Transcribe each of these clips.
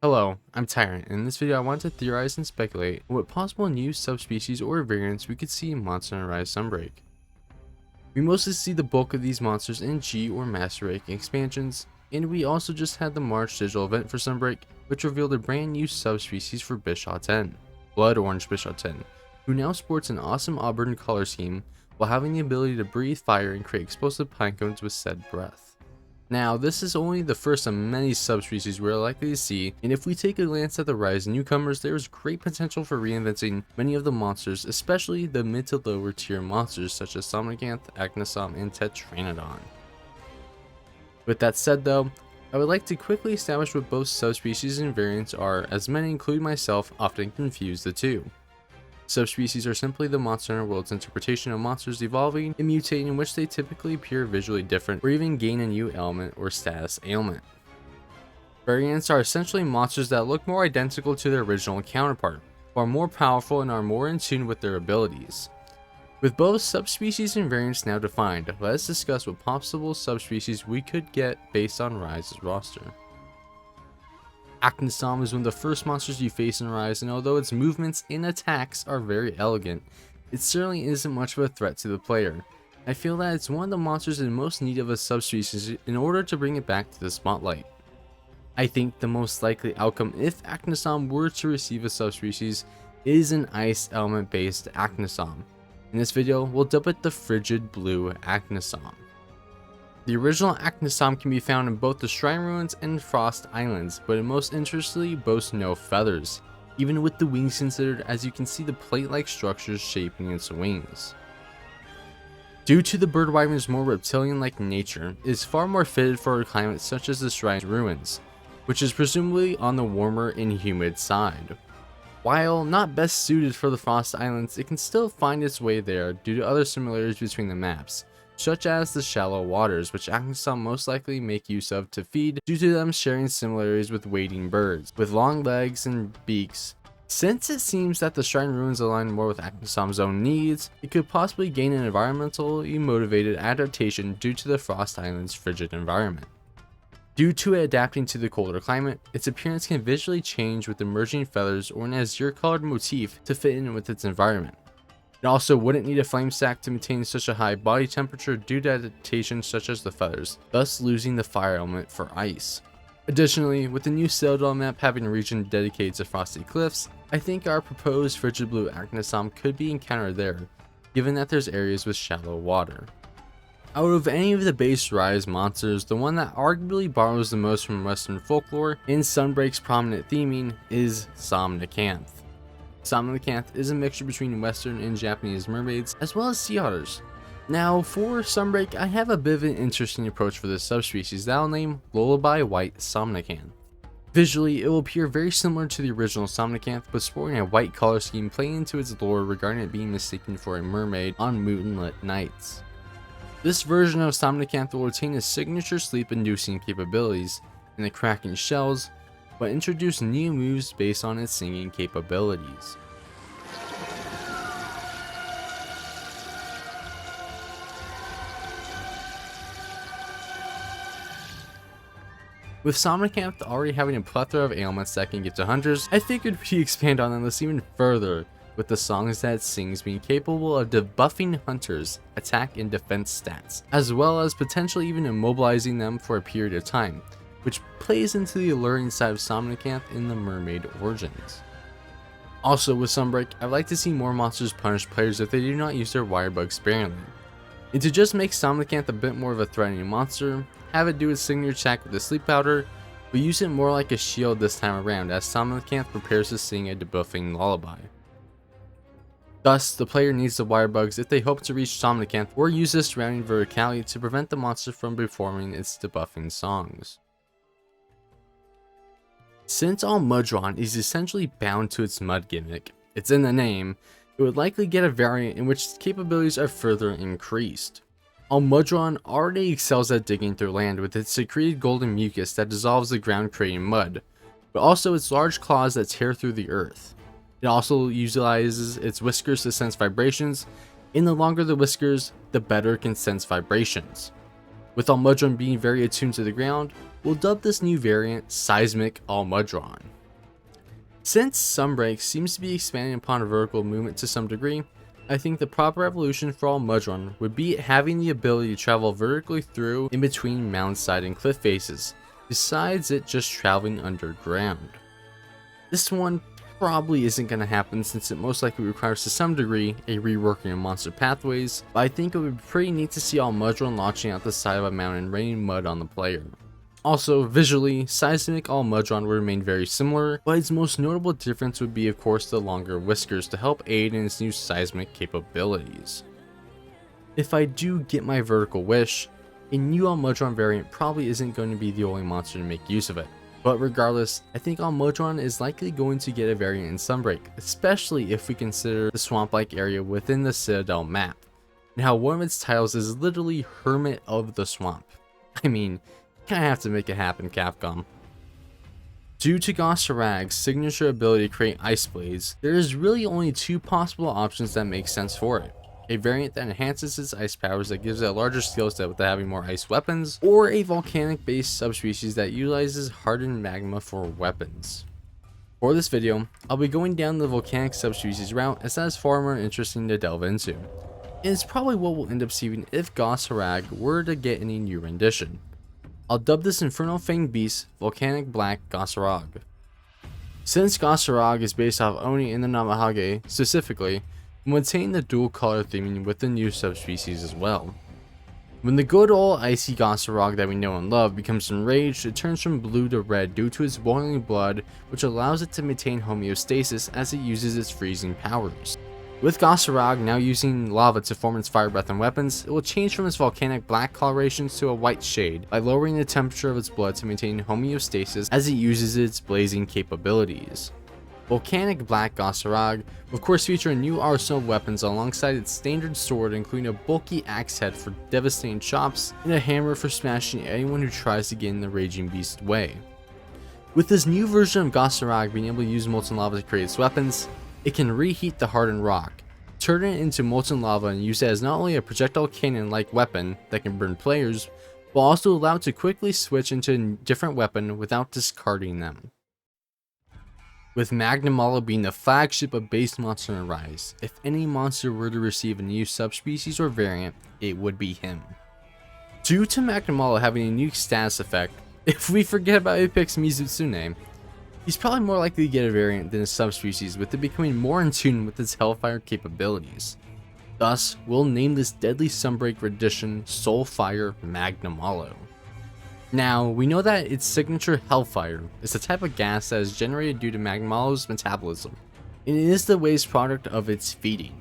Hello, I'm Tyrant, and in this video I want to theorize and speculate on what possible new subspecies or variants we could see in Monster and Rise Sunbreak. We mostly see the bulk of these monsters in G or Master Rank expansions, and we also just had the March digital event for Sunbreak, which revealed a brand new subspecies for Bishaten, Blood Orange Bishaten, who now sports an awesome auburn color scheme while having the ability to breathe fire and create explosive pine cones with said breath. Now, this is only the first of many subspecies we're likely to see, and if we take a glance at the Rise newcomers, there is great potential for reinventing many of the monsters, especially the mid to lower tier monsters such as Somnacanth, Aknosom, and Tetranodon. With that said though, I would like to quickly establish what both subspecies and variants are, as many, including myself, often confuse the two. Subspecies are simply the monster world's interpretation of monsters evolving and mutating, in which they typically appear visually different or even gain a new element or status ailment. Variants are essentially monsters that look more identical to their original counterpart, are more powerful and are more in tune with their abilities. With both subspecies and variants now defined, let's discuss what possible subspecies we could get based on Rise's roster. Aknosom is one of the first monsters you face in Rise, and although its movements and attacks are very elegant, it certainly isn't much of a threat to the player. I feel that it's one of the monsters in most need of a subspecies in order to bring it back to the spotlight. I think the most likely outcome if Aknosom were to receive a subspecies is an ice element based Aknosom. In this video, we'll dub it the Frigid Blue Aknosom. The original Aknosom can be found in both the Shrine Ruins and Frost Islands, but it most interestingly boasts no feathers, even with the wings considered, as you can see the plate-like structures shaping its wings. Due to the bird wyvern's more reptilian-like nature, it is far more fitted for a climate such as the Shrine Ruins, which is presumably on the warmer and humid side. While not best suited for the Frost Islands, it can still find its way there due to other similarities between the maps, such as the shallow waters, which Aknosom most likely make use of to feed due to them sharing similarities with wading birds, with long legs and beaks. Since it seems that the Shrine Ruins align more with Aknosom's own needs, it could possibly gain an environmentally motivated adaptation due to the Frost Island's frigid environment. Due to it adapting to the colder climate, its appearance can visually change with emerging feathers or an azure colored motif to fit in with its environment. It also wouldn't need a flame sack to maintain such a high body temperature due to adaptations such as the feathers, thus losing the fire element for ice. Additionally, with the new Citadel map having a region dedicated to frosty cliffs, I think our proposed Frigid Blue Aknosom could be encountered there, given that there's areas with shallow water. Out of any of the base Rise monsters, the one that arguably borrows the most from Western folklore and Sunbreak's prominent theming is Somnacanth. Somnacanth is a mixture between Western and Japanese mermaids, as well as sea otters. Now, for Sunbreak, I have a bit of an interesting approach for this subspecies that I'll name Lullaby White Somnacanth. Visually, it will appear very similar to the original Somnacanth, but sporting a white color scheme playing into its lore regarding it being mistaken for a mermaid on moonlit nights. This version of Somnacanth will retain its signature sleep-inducing capabilities and the cracking shells, but introduce new moves based on its singing capabilities. With Somnacanth already having a plethora of ailments that can give to hunters, I figured we expand on this even further with the songs that it sings being capable of debuffing hunters' attack and defense stats, as well as potentially even immobilizing them for a period of time, which plays into the alluring side of Somnacanth in the mermaid origins. Also with Sunbreak, I'd like to see more monsters punish players if they do not use their wire bug sparingly. And to just make Somnacanth a bit more of a threatening monster, have it do its signature attack with the sleep powder, but use it more like a shield this time around as Somnacanth prepares to sing a debuffing lullaby. Thus, the player needs the wire bugs if they hope to reach Somnacanth or use this surrounding verticality to prevent the monster from performing its debuffing songs. Since Almudron is essentially bound to its mud gimmick, it's in the name, it would likely get a variant in which its capabilities are further increased. Almudron already excels at digging through land with its secreted golden mucus that dissolves the ground creating mud, but also its large claws that tear through the earth. It also utilizes its whiskers to sense vibrations, and the longer the whiskers, the better it can sense vibrations. With Almudron being very attuned to the ground, we'll dub this new variant Seismic Almudron. Since Sunbreak seems to be expanding upon vertical movement to some degree, I think the proper evolution for Almudron would be having the ability to travel vertically through in between mountainside and cliff faces, besides it just traveling underground. This one probably isn't going to happen since it most likely requires to some degree a reworking of monster pathways, but I think it would be pretty neat to see Almudron launching out the side of a mountain raining mud on the player. Also, visually, Seismic Almudron would remain very similar, but its most notable difference would be of course the longer whiskers to help aid in its new seismic capabilities. If I do get my vertical wish, a new Almudron variant probably isn't going to be the only monster to make use of it. But regardless, I think Almudron is likely going to get a variant in Sunbreak, especially if we consider the swamp-like area within the Citadel map, and how one of its titles is literally Hermit of the Swamp. I mean, kinda have to make it happen, Capcom. Due to Goss Harag's signature ability to create ice blades, there is really only two possible options that make sense for it. A variant that enhances its ice powers that gives it a larger skill set without having more ice weapons, or a volcanic based subspecies that utilizes hardened magma for weapons. For this video, I'll be going down the volcanic subspecies route as that is far more interesting to delve into, and it's probably what we'll end up seeing if Goss Harag were to get any new rendition. I'll dub this Infernal Fang Beast Volcanic Black Goss Harag. Since Goss Harag is based off Oni in the Namahage specifically, we'll maintain the dual color theming with the new subspecies as well. When the good old icy Goss Harag that we know and love becomes enraged, it turns from blue to red due to its boiling blood, which allows it to maintain homeostasis as it uses its freezing powers. With Goss Harag now using lava to form its fire breath and weapons, it will change from its volcanic black colorations to a white shade by lowering the temperature of its blood to maintain homeostasis as it uses its blazing capabilities. Volcanic Black Goss Harag will of course feature a new arsenal of weapons alongside its standard sword, including a bulky axe head for devastating chops and a hammer for smashing anyone who tries to get in the Raging Beast's way. With this new version of Goss Harag being able to use molten lava to create its weapons, it can reheat the hardened rock, turn it into molten lava and use it as not only a projectile cannon like weapon that can burn players, but also allow it to quickly switch into a different weapon without discarding them. With Magnamalo being the flagship of base monster in Rise, if any monster were to receive a new subspecies or variant, it would be him. Due to Magnamalo having a unique status effect, if we forget about Apex Mizutsune, he's probably more likely to get a variant than a subspecies, with it becoming more in tune with its Hellfire capabilities. Thus, we'll name this deadly Sunbreak rendition Soulfire Magnamalo. Now, we know that its signature Hellfire is a type of gas that is generated due to Magnamalo's metabolism, and it is the waste product of its feeding.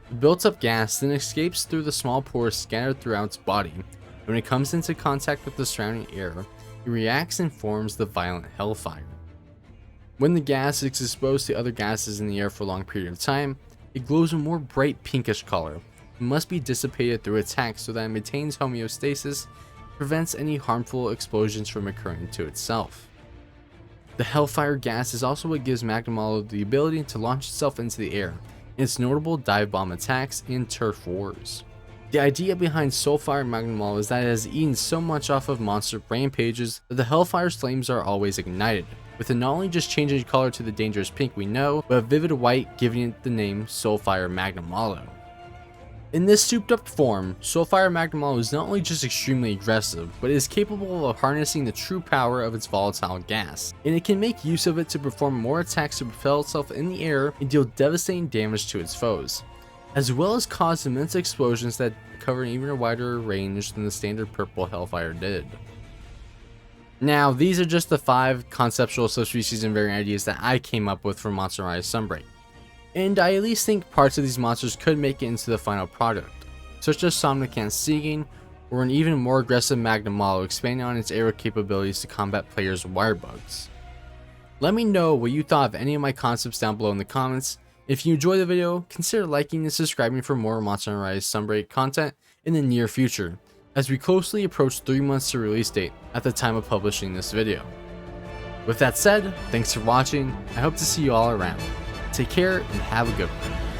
The built up gas then escapes through the small pores scattered throughout its body, and when it comes into contact with the surrounding air, it reacts and forms the violent Hellfire. When the gas is exposed to other gases in the air for a long period of time, it glows a more bright pinkish color. It must be dissipated through attack so that it maintains homeostasis, prevents any harmful explosions from occurring to itself. The Hellfire gas is also what gives Magnamalo the ability to launch itself into the air in its notable dive bomb attacks and turf wars. The idea behind Soulfire Magnamalo is that it has eaten so much off of monster rampages that the Hellfire's flames are always ignited, with it not only just changing color to the dangerous pink we know, but a vivid white, giving it the name Soulfire Magnamalo. In this souped up form, Soulfire Magnamalo is not only just extremely aggressive, but is capable of harnessing the true power of its volatile gas, and it can make use of it to perform more attacks to propel itself in the air and deal devastating damage to its foes, as well as cause immense explosions that cover an even wider range than the standard purple Hellfire did. Now, these are just the 5 conceptual subspecies and variant ideas that I came up with for Monster Rise Sunbreak, and I at least think parts of these monsters could make it into the final product, such as Somnacanth or an even more aggressive Magnamalo expanding on its aerial capabilities to combat players' wire bugs. Let me know what you thought of any of my concepts down below in the comments. If you enjoyed the video, consider liking and subscribing for more Monster Rise Sunbreak content in the near future, as we closely approach 3 months to release date at the time of publishing this video. With that said, thanks for watching. I hope to see you all around. Take care and have a good one.